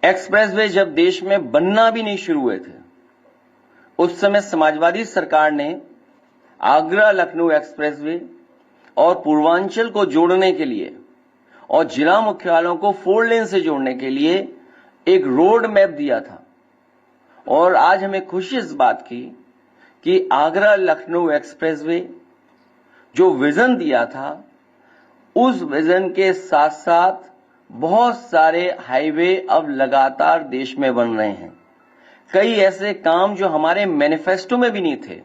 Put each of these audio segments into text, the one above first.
Expressway जब देश में बनना भी नहीं शुरू हुए थे, उस समय समाजवादी सरकार ने आगरा लखनऊ एक्सप्रेसवे और पूर्वांचल को जोड़ने के लिए और जिला मुख्यालयों को 4 लेन से जोड़ने के लिए एक रोड मैप दिया था। और आज हमें खुशी इस बात की कि आगरा लखनऊ एक्सप्रेसवे जो विजन दिया था, उस विजन के साथ साथ बहुत सारे हाईवे अब लगातार देश में बन रहे हैं। कई ऐसे काम जो हमारे मैनिफेस्टो में भी नहीं थे,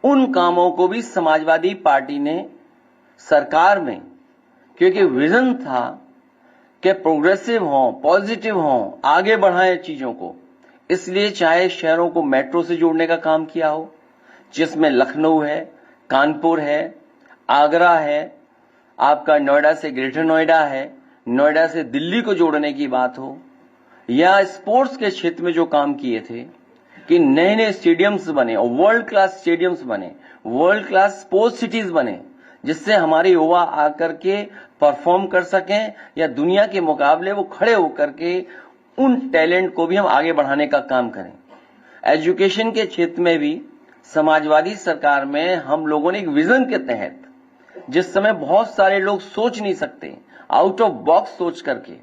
उन कामों को भी समाजवादी पार्टी ने सरकार में, क्योंकि विजन था कि प्रोग्रेसिव हो, पॉजिटिव हो, आगे बढ़ाएं चीजों को, इसलिए चाहे शहरों को मेट्रो से जोड़ने का काम किया हो, जिसमें लखनऊ है, कानपुर है, आगरा है, आपका नोएडा से ग्रेटर नोएडा है, नोएडा से दिल्ली को जोड़ने की बात हो, या स्पोर्ट्स के क्षेत्र में जो काम किए थे कि नए नए स्टेडियम्स बने और वर्ल्ड क्लास स्टेडियम्स बने, वर्ल्ड क्लास स्पोर्ट्स सिटीज बने, जिससे हमारे युवा आकर के परफॉर्म कर सकें या दुनिया के मुकाबले वो खड़े होकर के उन टैलेंट को भी हम आगे बढ़ाने का काम करें। एजुकेशन के क्षेत्र में भी समाजवादी सरकार में हम लोगों ने एक विजन के तहत, जिस समय बहुत सारे लोग सोच नहीं सकते, आउट ऑफ बॉक्स सोच करके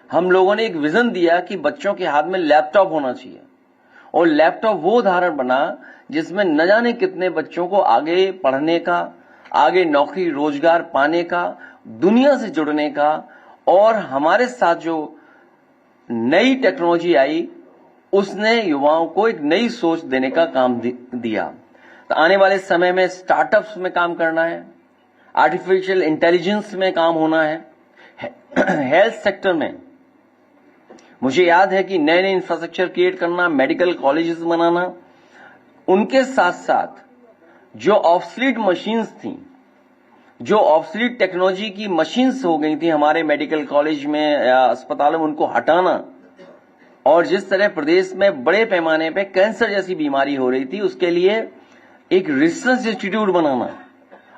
हम लोगों ने एक विजन दिया कि बच्चों के हाथ में लैपटॉप होना चाहिए। और लैपटॉप वो उदाहरण बना जिसमें न जाने कितने बच्चों को आगे पढ़ने का, आगे नौकरी रोजगार पाने का, दुनिया से जुड़ने का, और हमारे साथ जो नई टेक्नोलॉजी आई उसने युवाओं को एक नई सोच देने का काम दिया। तो आने वाले समय में स्टार्टअप्स में काम करना है, आर्टिफिशियल इंटेलिजेंस में काम होना है, हेल्थ सेक्टर में मुझे याद है कि नए नए इंफ्रास्ट्रक्चर क्रिएट करना, मेडिकल कॉलेजेस बनाना, उनके साथ साथ जो ऑब्सलीट मशीन्स थी, जो ऑब्सलीट टेक्नोलॉजी की मशीन्स हो गई थी हमारे मेडिकल कॉलेज में या अस्पतालों में, उनको हटाना। और जिस तरह प्रदेश में बड़े पैमाने पे कैंसर जैसी बीमारी हो रही थी, उसके लिए एक रिसर्च इंस्टीट्यूट बनाना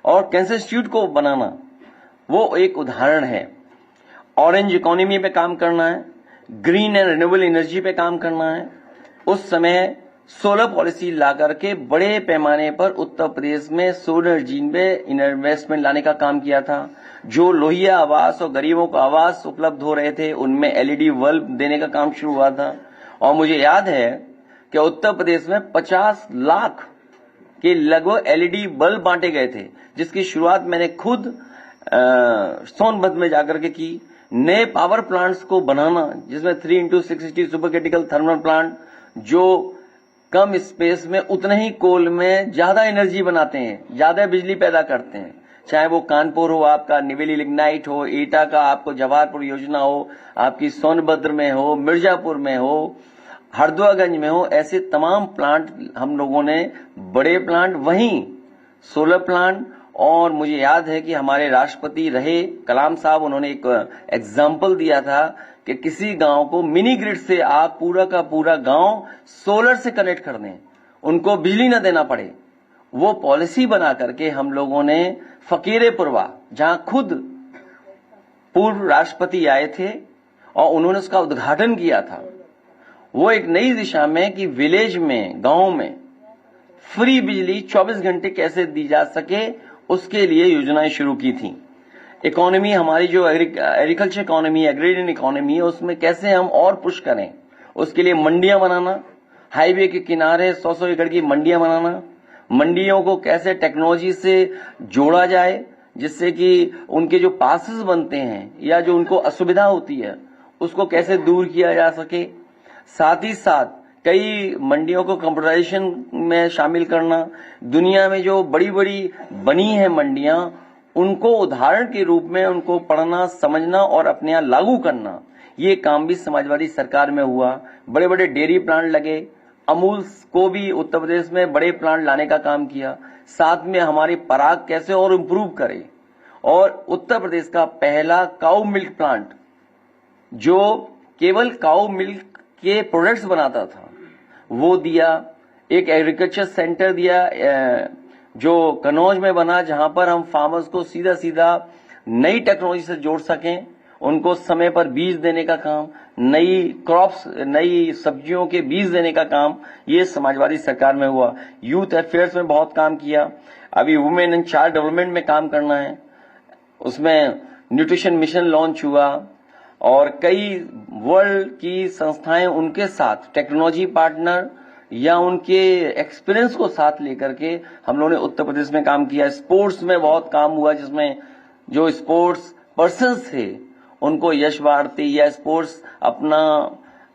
और कैंसर इंस्टीट्यूट को बनाना, वो एक उदाहरण है। ऑरेंज इकोनॉमी पे काम करना है, ग्रीन एंड रिन्यूएबल एनर्जी पे काम करना है। उस समय सोलर पॉलिसी ला करके बड़े पैमाने पर उत्तर प्रदेश में सोलर एनर्जी में इन्वेस्टमेंट लाने का काम किया था। जो लोहिया आवास और गरीबों को आवास उपलब्ध हो रहे थे, उनमें एलईडी बल्ब देने का काम शुरू हुआ था। और मुझे याद है कि उत्तर प्रदेश में 50 लाख के लगभग एलईडी बल्ब बांटे गए थे, जिसकी शुरुआत मैंने खुद सोनभद्र में जाकर के की। नए पावर प्लांट्स को बनाना, जिसमें 3x660 super critical thermal plant, जो कम स्पेस में उतने ही कोल में ज्यादा एनर्जी बनाते हैं, ज्यादा बिजली पैदा करते हैं। चाहे वो कानपुर हो, आपका निवेली लिग्नाइट हो, एटा का आपको जवाहरपुर योजना हो, आपकी सोनभद्र में हो, मिर्जापुर में हो, हरदोईगंज में हो, ऐसे तमाम प्लांट हम लोगों ने, बड़े प्लांट, वहीं सोलर प्लांट। और मुझे याद है कि हमारे राष्ट्रपति रहे कलाम साहब, उन्होंने एक एग्जाम्पल दिया था कि किसी गांव को मिनी ग्रिड से आप पूरा का पूरा गांव सोलर से कनेक्ट कर दें, उनको बिजली न देना पड़े। वो पॉलिसी बना करके हम लोगों ने फकीरेपुरवा, जहां खुद पूर्व राष्ट्रपति आए थे और उन्होंने उसका उद्घाटन किया था, वो एक नई दिशा में कि विलेज में, गांव में फ्री बिजली 24 घंटे कैसे दी जा सके, उसके लिए योजनाएं शुरू की थी। इकोनॉमी हमारी जो एग्रीकल्चर इकोनॉमी, एग्रेरियन इकोनॉमी है, उसमें कैसे हम और पुश करें, उसके लिए मंडियां बनाना, हाईवे के किनारे 100-100 एकड़ की मंडियां बनाना, मंडियों को कैसे टेक्नोलॉजी से जोड़ा जाए, जिससे कि उनके जो पासेस बनते हैं या जो उनको असुविधा होती है उसको कैसे दूर किया जा सके। साथ ही साथ कई मंडियों को कंप्यूटराइजेशन में शामिल करना, दुनिया में जो बड़ी बड़ी बनी है मंडियां, उनको उदाहरण के रूप में उनको पढ़ना, समझना और अपने यहां लागू करना, ये काम भी समाजवादी सरकार में हुआ। बड़े बड़े डेयरी प्लांट लगे, अमूल को भी उत्तर प्रदेश में बड़े प्लांट लाने का काम किया। साथ में हमारी पराग कैसे और इम्प्रूव करे, और उत्तर प्रदेश का पहला काऊ मिल्क प्लांट जो केवल काऊ मिल्क के प्रोडक्ट्स बनाता था, वो दिया। एक एग्रीकल्चर सेंटर दिया जो कन्नौज में बना, जहां पर हम फार्मर्स को सीधा सीधा नई टेक्नोलॉजी से जोड़ सकें, उनको समय पर बीज देने का काम, नई क्रॉप्स, नई सब्जियों के बीज देने का काम, ये समाजवादी सरकार में हुआ। यूथ अफेयर्स में बहुत काम किया। अभी वुमेन एंड चाइल्ड डेवलपमेंट में काम करना है, उसमें न्यूट्रिशन मिशन लॉन्च हुआ और कई वर्ल्ड की संस्थाएं उनके साथ टेक्नोलॉजी पार्टनर या उनके एक्सपीरियंस को साथ लेकर के हम लोगों ने उत्तर प्रदेश में काम किया। स्पोर्ट्स में बहुत काम हुआ, जिसमें जो स्पोर्ट्स पर्सन्स थे उनको यश भारती या स्पोर्ट्स अपना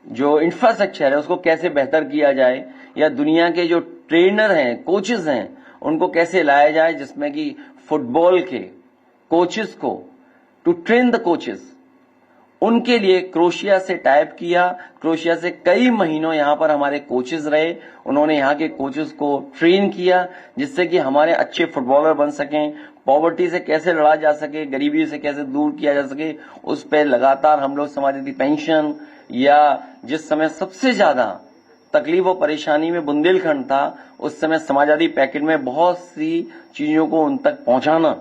जो इंफ्रास्ट्रक्चर है उसको कैसे बेहतर किया जाए, या दुनिया के जो ट्रेनर हैं, कोचेस हैं, उनको कैसे लाया जाए, जिसमें कि फुटबॉल के कोचेस को टू ट्रेन द कोचेस, उनके लिए क्रोएशिया से टाइप किया। क्रोएशिया से कई महीनों यहां पर हमारे कोचेस रहे, उन्होंने यहां के कोचेस को ट्रेन किया जिससे कि हमारे अच्छे फुटबॉलर बन सकें। पॉवर्टी से कैसे लड़ा जा सके, गरीबी से कैसे दूर किया जा सके, उस पर लगातार हम लोग समाजवादी पेंशन, या जिस समय सबसे ज्यादा तकलीफ और परेशानी में बुंदेलखंड था, उस समय समाजवादी पैकेट में बहुत सी चीजों को उन तक पहुंचाना।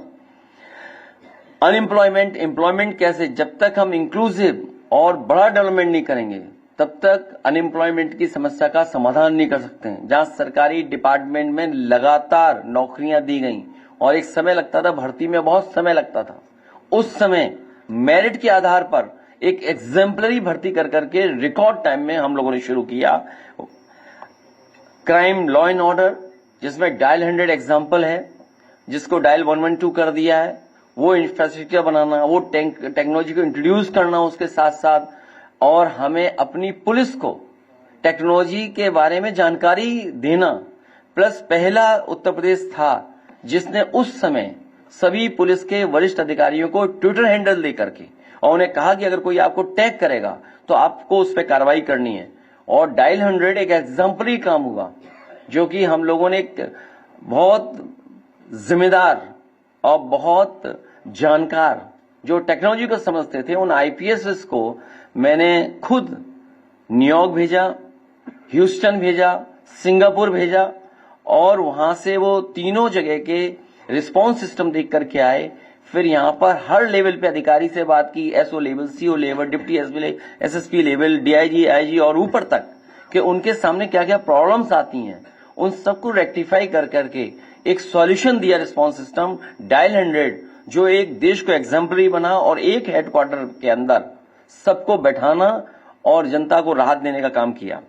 अनएम्प्लॉयमेंट, एम्प्लॉयमेंट कैसे, जब तक हम इंक्लूसिव और बड़ा डेवलपमेंट नहीं करेंगे तब तक अनएम्प्लॉयमेंट की समस्या का समाधान नहीं कर सकते हैं। जहां सरकारी डिपार्टमेंट में लगातार नौकरियां दी गई और एक समय लगता था, भर्ती में बहुत समय लगता था, उस समय मेरिट के आधार पर एक एग्जाम्पलरी भर्ती कर करके रिकॉर्ड टाइम में हम लोगों ने शुरू किया। क्राइम लॉ एंड ऑर्डर, जिसमें डायल 100 एग्जाम्पल है, जिसको डायल 112 कर दिया है, वो इंफ्रास्ट्रक्चर बनाना, वो टेक्नोलॉजी को इंट्रोड्यूस करना उसके साथ साथ, और हमें अपनी पुलिस को टेक्नोलॉजी के बारे में जानकारी देना। प्लस पहला उत्तर प्रदेश था जिसने उस समय सभी पुलिस के वरिष्ठ अधिकारियों को ट्विटर हैंडल दे करके और उन्हें कहा कि अगर कोई आपको टैग करेगा तो आपको उस पर कार्रवाई करनी है। और डायल 100 एक एग्जाम्पलरी काम हुआ, जो कि हम लोगों ने एक बहुत जिम्मेदार और बहुत जानकार जो टेक्नोलॉजी को समझते थे, उन आईपीएस को मैंने खुद न्यूयॉर्क भेजा, ह्यूस्टन भेजा, सिंगापुर भेजा, और वहां से वो तीनों जगह के रिस्पांस सिस्टम देख करके आए। फिर यहां पर हर लेवल पे अधिकारी से बात की, SO level, CO level, deputy SSP level, DIG, IG और ऊपर तक, कि उनके सामने क्या क्या प्रॉब्लम्स आती हैं, उन सबको रेक्टिफाई कर करके एक सॉल्यूशन दिया रिस्पांस सिस्टम डायल 100, जो एक देश को एग्जाम्पलरी बना और एक हेडक्वार्टर के अंदर सबको बैठाना और जनता को राहत देने का काम किया।